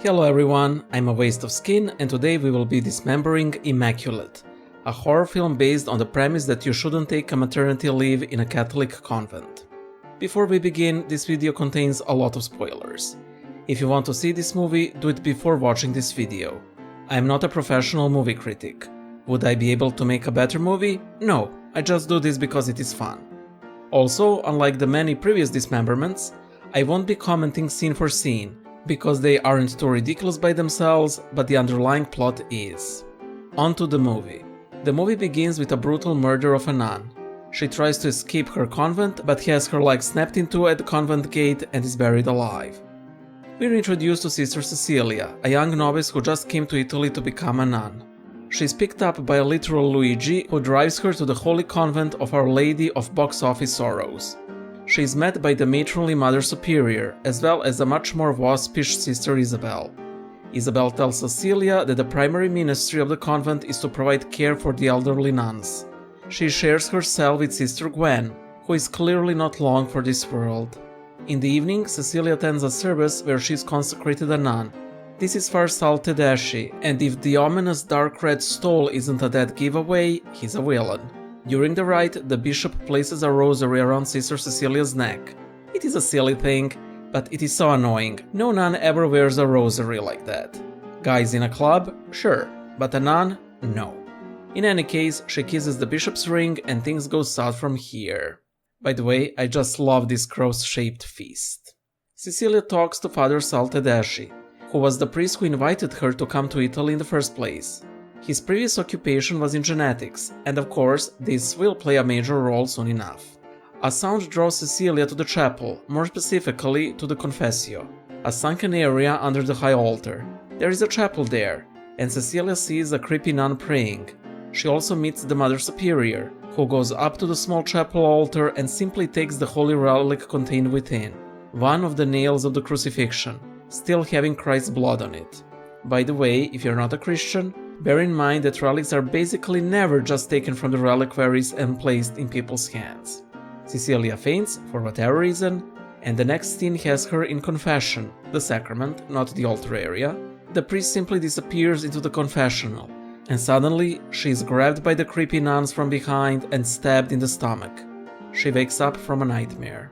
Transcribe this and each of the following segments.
Hello everyone, I'm a waste of skin and today we will be dismembering Immaculate, a horror film based on the premise that you shouldn't take a maternity leave in a Catholic convent. Before we begin, this video contains a lot of spoilers. If you want to see this movie, do it before watching this video. I'm not a professional movie critic. Would I be able to make a better movie? No, I just do this because it is fun. Also, unlike the many previous dismemberments, I won't be commenting scene for scene, because they aren't too ridiculous by themselves, but the underlying plot is. On to the movie. The movie begins with a brutal murder of a nun. She tries to escape her convent, but has her leg snapped into at the convent gate and is buried alive. We're introduced to Sister Cecilia, a young novice who just came to Italy to become a nun. She's picked up by a literal Luigi who drives her to the Holy Convent of Our Lady of Box Office Sorrows. She is met by the matronly Mother Superior, as well as a much more waspish Sister Isabel. Isabel tells Cecilia that the primary ministry of the convent is to provide care for the elderly nuns. She shares her cell with Sister Gwen, who is clearly not long for this world. In the evening, Cecilia attends a service where she is consecrated a nun. This is Farsal Teodosijević, and if the ominous dark red stole isn't a dead giveaway, he's a villain. During the rite, the bishop places a rosary around Sister Cecilia's neck. It is a silly thing, but it is so annoying. No nun ever wears a rosary like that. Guys in a club? Sure, but a nun? No. In any case, she kisses the bishop's ring and things go south from here. By the way, I just love this cross-shaped feast. Cecilia talks to Father Teodosijević, who was the priest who invited her to come to Italy in the first place. His previous occupation was in genetics, and of course, this will play a major role soon enough. A sound draws Cecilia to the chapel, more specifically to the Confessio, a sunken area under the high altar. There is a chapel there, and Cecilia sees a creepy nun praying. She also meets the Mother Superior, who goes up to the small chapel altar and simply takes the holy relic contained within, one of the nails of the crucifixion, still having Christ's blood on it. By the way, if you're not a Christian, bear in mind that relics are basically never just taken from the reliquaries and placed in people's hands. Cecilia faints, for whatever reason, and the next scene has her in confession, the sacrament, not the altar area. The priest simply disappears into the confessional, and suddenly she is grabbed by the creepy nuns from behind and stabbed in the stomach. She wakes up from a nightmare.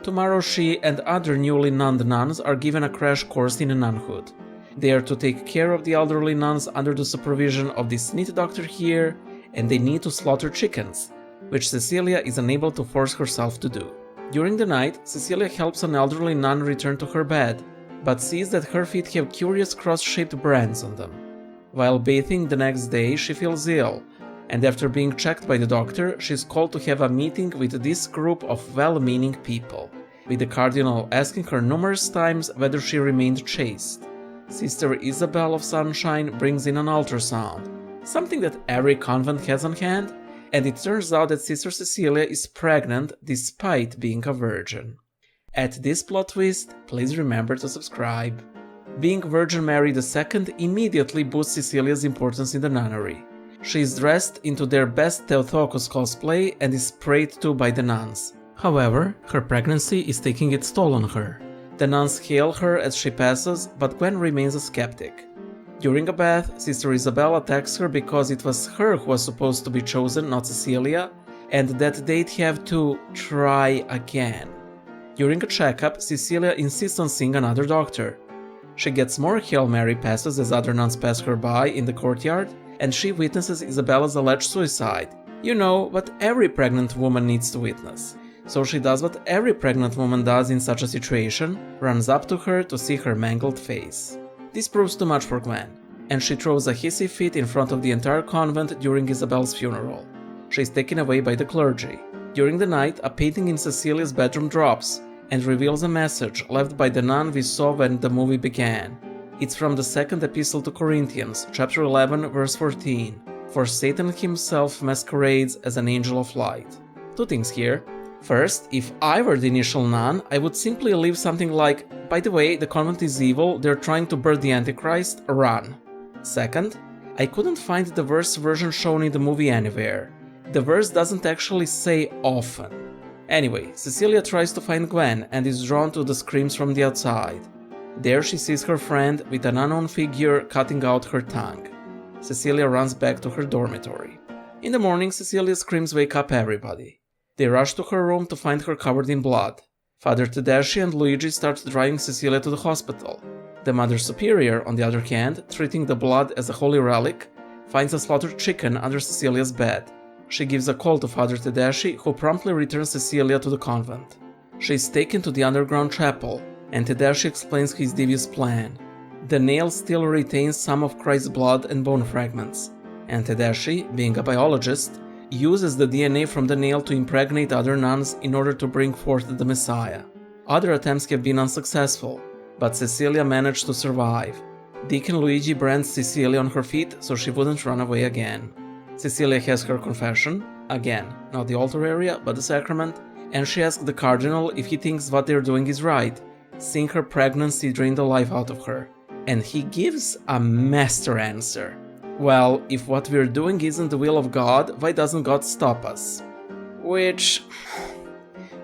Tomorrow she and other newly nunned nuns are given a crash course in nunhood. They are to take care of the elderly nuns under the supervision of this neat doctor here, and they need to slaughter chickens, which Cecilia is unable to force herself to do. During the night, Cecilia helps an elderly nun return to her bed, but sees that her feet have curious cross-shaped brands on them. While bathing the next day, she feels ill, and after being checked by the doctor, she is called to have a meeting with this group of well-meaning people, with the cardinal asking her numerous times whether she remained chaste. Sister Isabel of Sunshine brings in an ultrasound, something that every convent has on hand, and it turns out that Sister Cecilia is pregnant despite being a virgin. At this plot twist, please remember to subscribe. Being Virgin Mary II immediately boosts Cecilia's importance in the nunnery. She is dressed into their best Teotokos cosplay and is prayed to by the nuns. However, her pregnancy is taking its toll on her. The nuns hail her as she passes, but Gwen remains a skeptic. During a bath, Sister Isabel attacks her because it was her who was supposed to be chosen, not Cecilia, and that they'd have to try again. During a checkup, Cecilia insists on seeing another doctor. She gets more Hail Mary passes as other nuns pass her by in the courtyard, and she witnesses Isabella's alleged suicide. You know, what every pregnant woman needs to witness. So she does what every pregnant woman does in such a situation, runs up to her to see her mangled face. This proves too much for Gwen, and she throws a hissy fit in front of the entire convent during Isabel's funeral. She is taken away by the clergy. During the night, a painting in Cecilia's bedroom drops, and reveals a message left by the nun we saw when the movie began. It's from the second epistle to Corinthians, chapter 11, verse 14, "For Satan himself masquerades as an angel of light." Two things here. First, if I were the initial nun, I would simply leave something like, "By the way, the convent is evil, they're trying to birth the Antichrist, run." Second, I couldn't find the verse version shown in the movie anywhere. The verse doesn't actually say often. Anyway, Cecilia tries to find Gwen and is drawn to the screams from the outside. There she sees her friend with an unknown figure cutting out her tongue. Cecilia runs back to her dormitory. In the morning, Cecilia screams, "Wake up, everybody!" They rush to her room to find her covered in blood. Father Tedeschi and Luigi start driving Cecilia to the hospital. The Mother Superior, on the other hand, treating the blood as a holy relic, finds a slaughtered chicken under Cecilia's bed. She gives a call to Father Tedeschi, who promptly returns Cecilia to the convent. She is taken to the underground chapel, and Tedeschi explains his devious plan. The nail still retains some of Christ's blood and bone fragments, and Tedeschi, being a biologist, uses the DNA from the nail to impregnate other nuns in order to bring forth the Messiah. Other attempts have been unsuccessful, but Cecilia managed to survive. Deacon Luigi brands Cecilia on her feet so she wouldn't run away again. Cecilia has her confession, again, not the altar area, but the sacrament, and she asks the cardinal if he thinks what they're doing is right, seeing her pregnancy drain the life out of her. And he gives a master answer. Well, if what we're doing isn't the will of God, why doesn't God stop us? Which...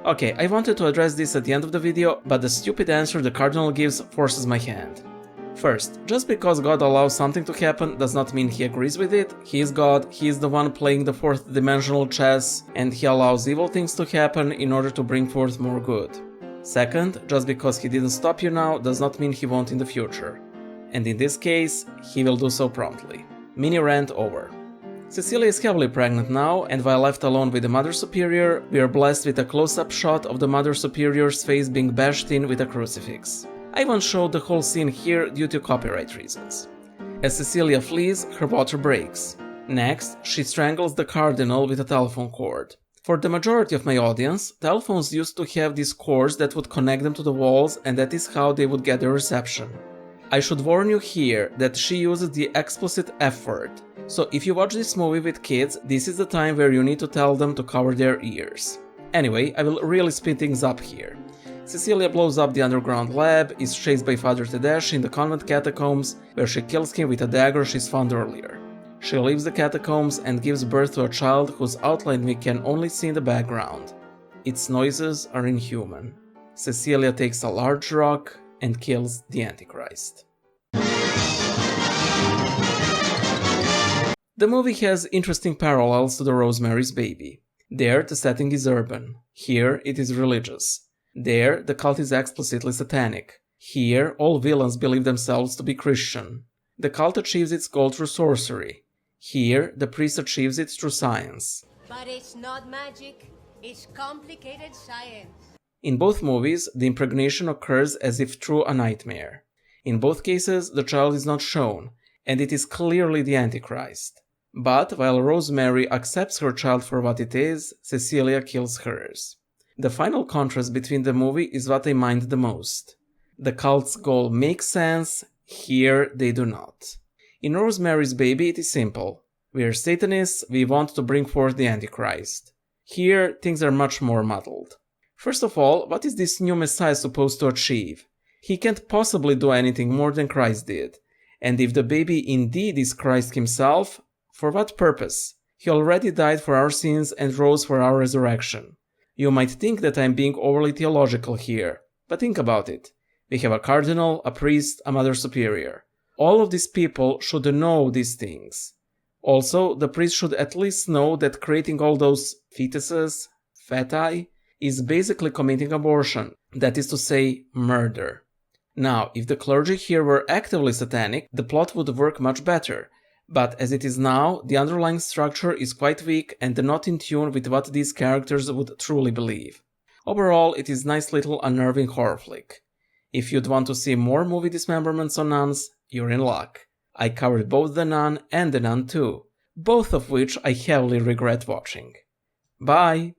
Okay, I wanted to address this at the end of the video, but the stupid answer the cardinal gives forces my hand. First, just because God allows something to happen does not mean he agrees with it. He is God, he is the one playing the fourth dimensional chess, and he allows evil things to happen in order to bring forth more good. Second, just because he didn't stop you now does not mean he won't in the future. And in this case, he will do so promptly. Mini rant over. Cecilia is heavily pregnant now, and while left alone with the Mother Superior, we are blessed with a close-up shot of the Mother Superior's face being bashed in with a crucifix. I won't show the whole scene here due to copyright reasons. As Cecilia flees, her water breaks. Next, she strangles the cardinal with a telephone cord. For the majority of my audience, telephones used to have these cords that would connect them to the walls, and that is how they would get their reception. I should warn you here that she uses the explicit F word, so if you watch this movie with kids, this is the time where you need to tell them to cover their ears. Anyway, I will really speed things up here. Cecilia blows up the underground lab, is chased by Father Tedeschi in the convent catacombs, where she kills him with a dagger she's found earlier. She leaves the catacombs and gives birth to a child whose outline we can only see in the background. Its noises are inhuman. Cecilia takes a large rock and kills the Antichrist. The movie has interesting parallels to the Rosemary's Baby. There, the setting is urban. Here, it is religious. There, the cult is explicitly satanic. Here, all villains believe themselves to be Christian. The cult achieves its goal through sorcery. Here, the priest achieves it through science. But it's not magic, it's complicated science. In both movies, the impregnation occurs as if through a nightmare. In both cases, the child is not shown, and it is clearly the Antichrist. But while Rosemary accepts her child for what it is, Cecilia kills hers. The final contrast between the movie is what I mind the most. The cult's goal makes sense, here they do not. In Rosemary's Baby it is simple. We are Satanists, we want to bring forth the Antichrist. Here things are much more muddled. First of all, what is this new Messiah supposed to achieve? He can't possibly do anything more than Christ did. And if the baby indeed is Christ himself, for what purpose? He already died for our sins and rose for our resurrection. You might think that I am being overly theological here, but think about it. We have a cardinal, a priest, a Mother Superior. All of these people should know these things. Also, the priest should at least know that creating all those fetuses, feti, is basically committing abortion, that is to say, murder. Now, if the clergy here were actively satanic, the plot would work much better, but as it is now, the underlying structure is quite weak and not in tune with what these characters would truly believe. Overall, it is a nice little unnerving horror flick. If you'd want to see more movie dismemberments on nuns, you're in luck. I covered both The Nun and The Nun 2, both of which I heavily regret watching. Bye!